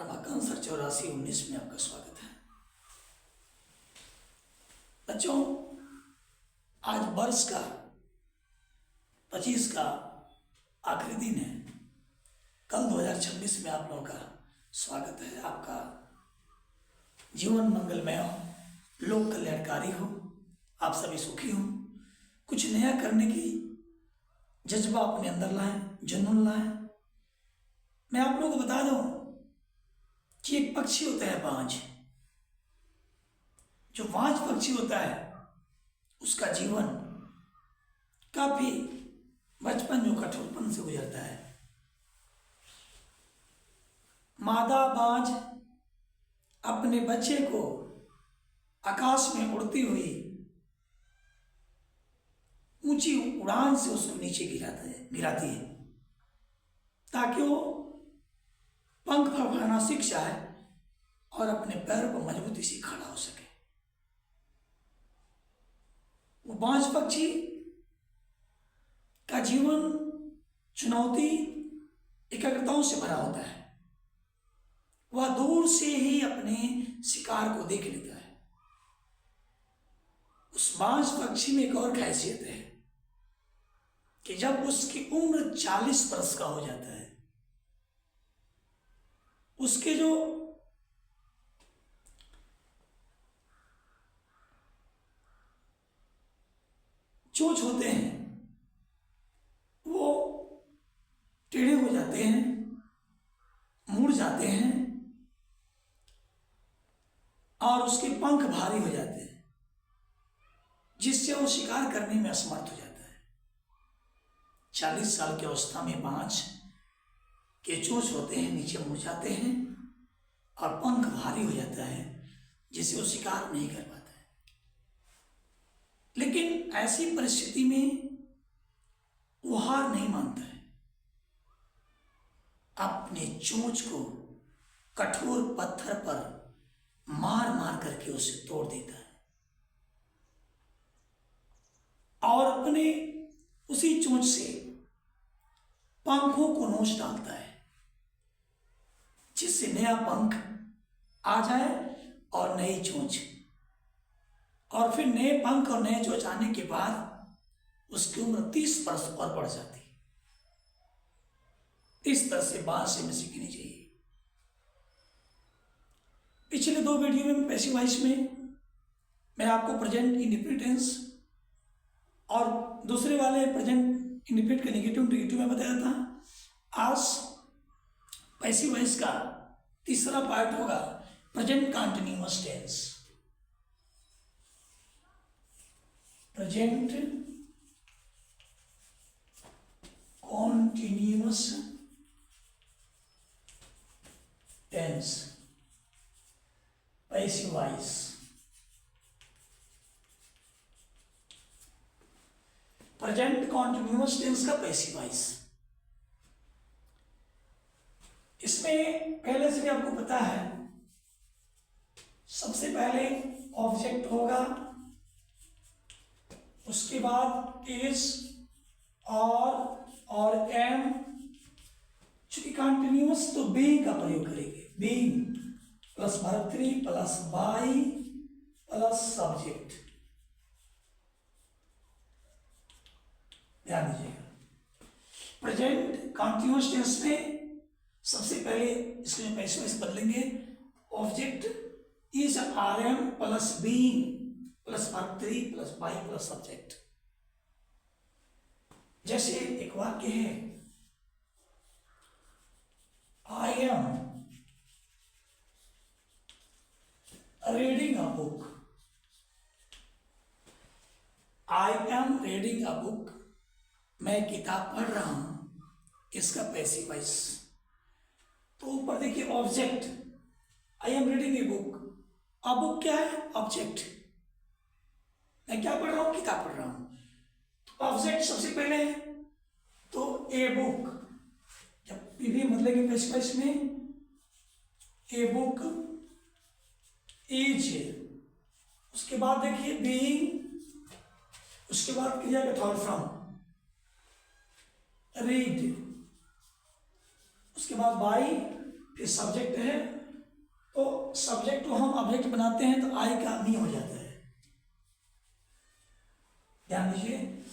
Ramakant sir 8419 में आपका स्वागत है। बच्चों, आज वर्ष का 25 का आखिरी दिन है। कल 2026 में आप लोगों का स्वागत है। आपका जीवन मंगलमय हो, लोक कल्याणकारी हो, आप सभी सुखी हो, कुछ नया करने की जज्बा अपने अंदर लाएं, जुनून लाएं। मैं आप लोगों को बता दूं कि एक पक्षी होता है बाज। जो बाज पक्षी होता है उसका जीवन काफी बचपन जो कठोरपन से गुजरता है। मादा बाज अपने बच्चे को आकाश में उड़ती हुई ऊंची उड़ान से उसको नीचे गिराती है ताकि वो पंख फड़फड़ाना सीख जाए और अपने पैरों पर मजबूती से खड़ा हो सके। वो बाज पक्षी का जीवन चुनौती एकाग्रताओं से भरा होता है। वह दूर से ही अपने शिकार को देख लेता है। उस बाज पक्षी में एक और खासियत है कि जब उसकी उम्र 40 वर्ष का हो जाता है, उसके जो चोंच होते हैं वो टेढ़े हो जाते हैं, मुड़ जाते हैं और उसके पंख भारी हो जाते हैं, जिससे वो शिकार करने में असमर्थ हो जाता है। 40 साल की अवस्था में बाज के चोंच होते हैं, नीचे मुड़ जाते हैं और पंख भारी हो जाता है, जिससे वो शिकार नहीं कर पाता है। लेकिन ऐसी परिस्थिति में वो हार नहीं मानता है। अपने चोंच को कठोर पत्थर पर मार मार करके उसे तोड़ देता है और अपने उसी चोंच से पंखों को नोच डालता है, जिससे नया पंख आ जाए और नई चोंच, और फिर नए पंख और नए चोंच आने के बाद उसकी उम्र 30 वर्ष और बढ़ जाती है। इस तरह से बाज से हमें सीखनी चाहिए। पिछले 2 वीडियो में पैसिव वॉइस में मैं आपको प्रेजेंट इंडेफिनिट टेंस और दूसरे वाले प्रेजेंट इंडेफिनिट का नेगेटिव में बताया था। आज पैसिव वॉइस का तीसरा पार्ट होगा present continuous tense. Present continuous tense, passive voice. Present continuous tense का पैसिव वॉइस। इसमें पहले से भी आपको पता है, सबसे पहले ऑब्जेक्ट होगा, उसके बाद इज और एम। चूंकि कंटिन्यूअस तो बीइंग का प्रयोग करेंगे। Being plus verb 3 plus by plus subject. ध्यान दीजिएगा, प्रेजेंट कंटिन्यूअस टेंस में सबसे पहले इसको जो पैसिव वॉइस बदलेंगे, object is RM plus being plus verb 3 plus by plus subject. जैसे एक वाक्य है, आई am reading a book. I am reading a book, मैं किताब पढ़ रहा हूं, इसका पैसिव वॉइस। तो ऊपर देखिए object, I am reading a book. अब बुक क्या है? ऑब्जेक्ट। मैं क्या पढ़ रहा हूं? किताब पढ़ रहा हूं। तो ऑब्जेक्ट सबसे पहले है, तो ए बुक, जब पीवी बदलेंगे पैसिव वॉइस में, ए बुक इज। उसके बाद देखिए बीइंग, उसके बाद क्रिया का थर्ड फॉर्म रीड, उसके बाद बाई, ये सब्जेक्ट है, तो सब्जेक्ट को हम ऑब्जेक्ट बनाते हैं तो आई का मी हो जाता है। ध्यान दीजिए,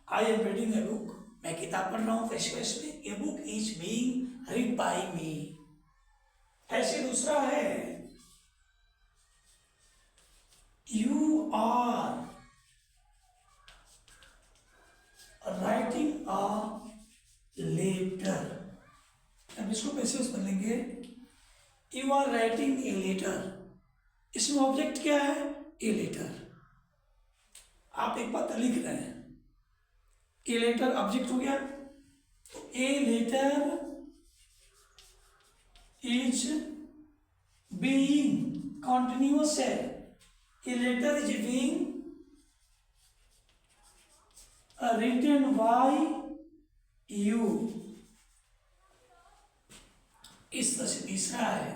I am reading a book, मैं किताब पढ़ रहा हूँ पैसिव वॉइस में, a book is being read by me. ऐसे दूसरा है, you are writing a letter. अब इसको पैसिव वॉइस बदलेंगे, you are writing a letter. इसमें ऑब्जेक्ट क्या है? A letter. आप एक पत्र लिख रहे हैं, ए लेटर ऑब्जेक्ट हो गया, तो a letter is being continuous है, a letter is being written by you. इस तरह से तीसरा है,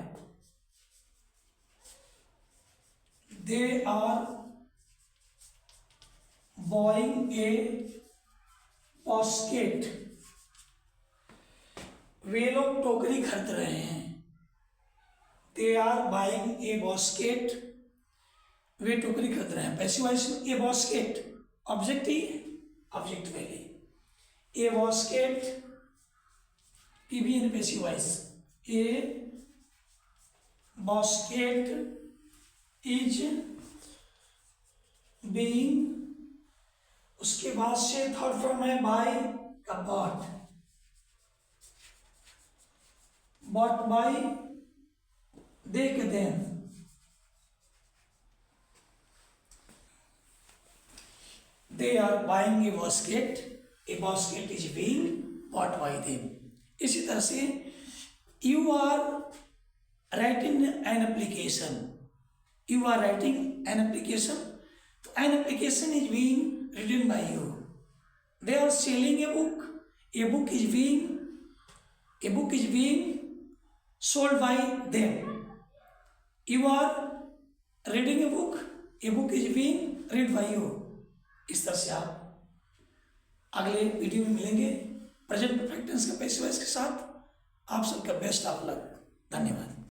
they are buying a basket, वे लोग टोकरी खरीद रहे हैं। They are buying a basket, वे टोकरी खरीद रहे हैं। पैसिव वॉइस में ए बास्केट ऑब्जेक्ट ही, ऑब्जेक्ट पहले, a basket, PB in passive voice, a basket is being, उसके बाद से थर्ड फॉर्म है बाय का बॉट, बॉट बाय देख them. They are buying a basket is being bought by them. इसी तरह से you are writing an application, you are writing an application, तो an application is being written by you. They are selling a book. A book is being sold by them. You are reading a book. A book is being read by you. इस तरह से आप अगले video में मिलेंगे present perfect tense के passive voice के साथ। आप सबका बेस्ट ऑफ लक। धन्यवाद।